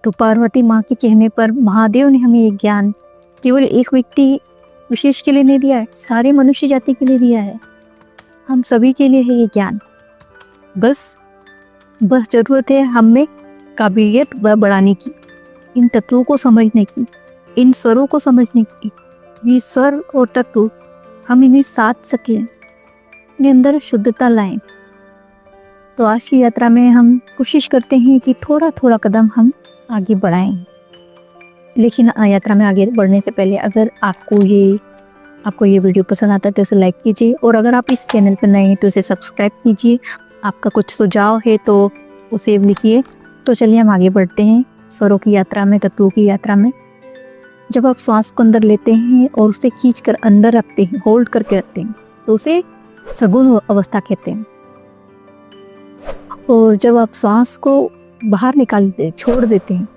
तो पार्वती माँ के कहने पर महादेव ने हमें ये ज्ञान केवल एक व्यक्ति विशेष के लिए नहीं दिया है, सारे मनुष्य जाति के लिए दिया है। हम सभी के लिए है ये ज्ञान। बस जरूरत है हम में काबिलियत बढ़ाने की, इन तत्वों को समझने की, इन स्वरों को समझने की। ये स्वर और तत्व हम इन्हें साध सकें, अपने अंदर शुद्धता लाएं। तो आज की यात्रा में हम कोशिश करते हैं कि थोड़ा थोड़ा कदम हम आगे बढ़ाएं। लेकिन यात्रा में आगे बढ़ने से पहले अगर आपको ये वीडियो पसंद आता है तो इसे लाइक कीजिए, और अगर आप इस चैनल पर नए हैं तो इसे सब्सक्राइब कीजिए। आपका कुछ सुझाव है तो उसे लिखिए। तो चलिए हम आगे बढ़ते हैं स्वरों की यात्रा में, तत्वों की यात्रा में। जब आप श्वास को अंदर लेते हैं और उसे खींचकर अंदर रखते हैं, होल्ड करके रखते हैं, तो उसे सगुण अवस्था कहते हैं। और जब आप श्वास को बाहर छोड़ देते हैं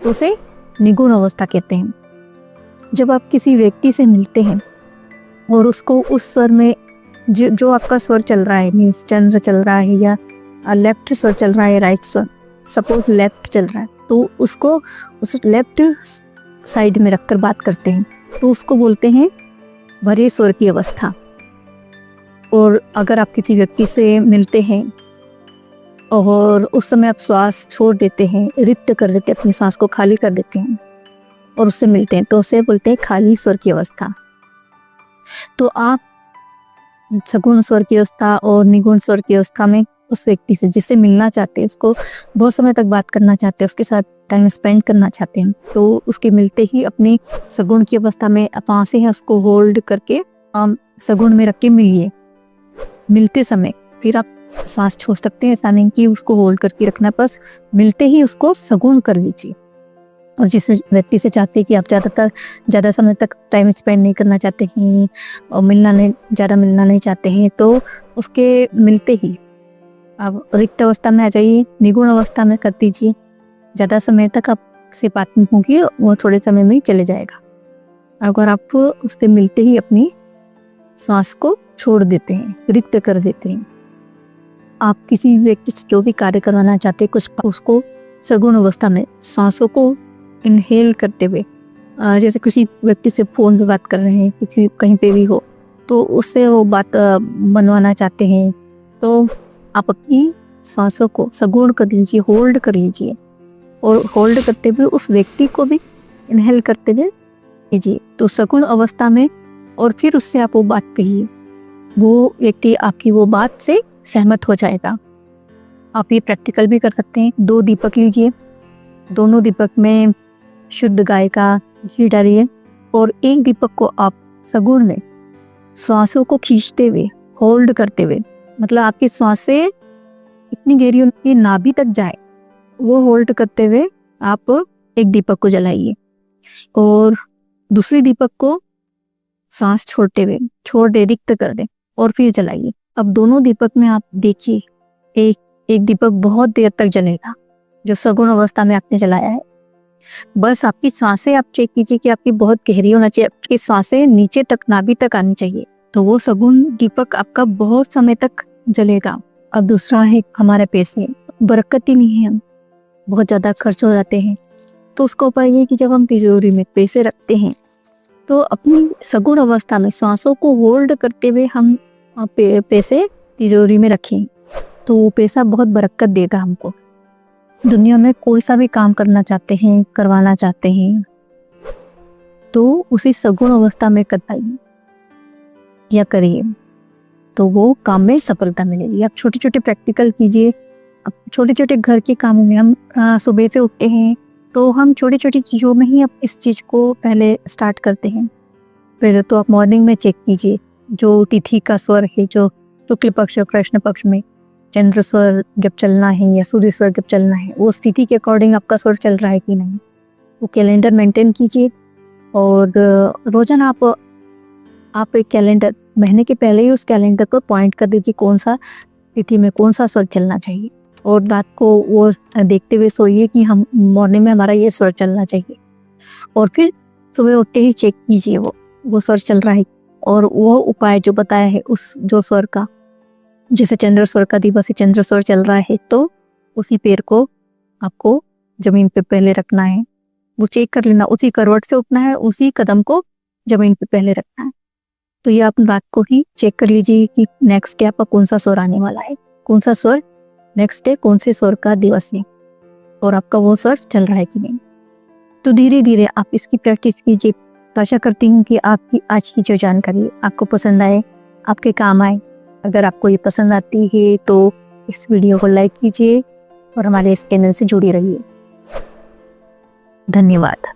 तो उसे निगुण अवस्था कहते हैं। जब आप किसी व्यक्ति से मिलते हैं और उसको उस स्वर में जो आपका स्वर चल रहा है, मीन्स चंद्र चल रहा है या लेफ्ट स्वर चल रहा है, राइट स्वर, सपोज लेफ्ट चल रहा है, तो उसको उस लेफ्ट साइड में रखकर बात करते हैं, तो उसको बोलते हैं भरे स्वर की अवस्था। और अगर आप किसी व्यक्ति से मिलते हैं और उस समय आप श्वास छोड़ देते हैं, रिक्त कर देते हैं, अपनी श्वास को खाली कर देते हैं और उससे मिलते हैं, तो उसे बोलते हैं खाली स्वर की अवस्था। तो आप सगुण स्वर की अवस्था और निगुण स्वर की अवस्था में उस व्यक्ति से जिससे मिलना चाहते हैं, उसको बहुत समय तक बात करना चाहते हैं, उसके साथ टाइम स्पेंड करना चाहते हैं, तो उसके मिलते ही अपनी सगुण की अवस्था में आप वहाँ से उसको होल्ड करके सगुण में रख के मिलिए। मिलते समय फिर आप सांस छोड़ सकते हैं, ऐसा नहीं कि उसको होल्ड करके रखना, बस मिलते ही उसको सगुण कर लीजिए। और जिस व्यक्ति से चाहते हैं कि आप ज़्यादा समय तक टाइम स्पेंड नहीं करना चाहते हैं और ज़्यादा मिलना नहीं चाहते हैं, तो उसके मिलते ही आप रिक्त अवस्था में आ जाइए, निगुण अवस्था में कर दीजिए। ज़्यादा समय तक आपसे बात नहीं होगी, वो थोड़े समय में ही चले जाएगा। अगर आप उससे मिलते ही अपनी श्वास को छोड़ देते हैं, रिक्त कर देते हैं, आप किसी व्यक्ति से जो भी कार्य करवाना चाहते हैं, कुछ उसको सगुण अवस्था में सांसों को इनहेल करते हुए, जैसे किसी व्यक्ति से फोन पे बात कर रहे हैं, किसी कहीं पे भी हो, तो उससे वो बात बनवाना चाहते हैं, तो आप अपनी सांसों को सगुण कर लीजिए, होल्ड कर लीजिए, और होल्ड करते हुए उस व्यक्ति को भी इनहेल करते हुए कीजिए, तो सगुण अवस्था में। और फिर उससे आप वो बात कहिए, वो व्यक्ति आपकी वो बात से सहमत हो जाएगा। आप ये प्रैक्टिकल भी कर सकते हैं। 2 दीपक लीजिए, दोनों दीपक में शुद्ध गाय का घी डालिए, और एक दीपक को आप सगुण में श्वासों को खींचते हुए, होल्ड करते हुए, मतलब आपकी श्वासें इतनी गहरी उनकी नाभि तक जाए, वो होल्ड करते हुए आप एक दीपक को जलाइए, और दूसरी दीपक को सांस छोड़ते हुए रिक्त कर दें और फिर जलाइए। अब दोनों दीपक में आप देखिए, एक दीपक बहुत देर तक जलेगा जो सगुण अवस्था में आपने जलाया है। बस आपकी सांसें आप चेक कीजिए कि आपकी बहुत गहरी होना चाहिए, आपकी सांसें नीचे तक, नाभि तक आनी चाहिए, तो वो सगुण दीपक आपका बहुत समय तक जलेगा। अब दूसरा है हमारे पैसे, बरकत ही नहीं है, हम बहुत ज़्यादा खर्च हो जाते हैं, तो उसका उपाय ये कि जब हम तिजोरी में पैसे रखते हैं तो अपनी सगुण अवस्था में सांसों को होल्ड करते हुए हम पैसे तिजोरी में रखें, तो वो पैसा बहुत बरकत देगा हमको। दुनिया में कोई सा भी काम करवाना चाहते हैं, तो उसे सगुण अवस्था में करवाइए या करिए, तो वो काम में सफलता मिलेगी। आप छोटे छोटे प्रैक्टिकल कीजिए। अब छोटे छोटे घर के कामों में हम सुबह से उठते हैं, तो हम छोटी छोटी चीज़ों में ही अब इस चीज़ को पहले स्टार्ट करते हैं। पहले तो आप मॉर्निंग में चेक कीजिए, जो तिथि का स्वर है, जो शुक्ल पक्ष और कृष्ण पक्ष में चंद्र स्वर जब चलना है या सूर्य स्वर जब चलना है, वो स्थिति के अकॉर्डिंग आपका स्वर चल रहा है कि नहीं, वो कैलेंडर मेंटेन कीजिए। और रोजाना आप एक कैलेंडर, महीने के पहले ही उस कैलेंडर पर पॉइंट कर दीजिए कौन सा तिथि में कौन सा स्वर चलना चाहिए, और रात को वो देखते हुए सोइए कि हम मॉर्निंग में हमारा ये स्वर चलना चाहिए, और फिर सुबह उठते ही चेक कीजिए वो स्वर चल रहा है, और वो उपाय जो बताया है उस जो स्वर का, जैसे चंद्र स्वर का दिवस है, चंद्र स्वर चल रहा है, तो उसी पैर को आपको जमीन पे पहले रखना है, वो चेक कर लेना, उसी करवट से उठना है, उसी कदम को जमीन पे पहले रखना है। तो ये आप रात को ही चेक कर लीजिए कि नेक्स्ट डे आपका कौन सा स्वर आने वाला है, कौन सा स्वर नेक्स्ट डे, कौन से स्वर का दिवस है और आपका वो स्वर चल रहा है कि नहीं। तो धीरे धीरे आप इसकी प्रैक्टिस कीजिए। आशा करती हूँ कि आपकी आज की जो जानकारी आपको पसंद आए, आपके काम आए। अगर आपको ये पसंद आती है तो इस वीडियो को लाइक कीजिए और हमारे इस चैनल से जुड़े रहिए। धन्यवाद।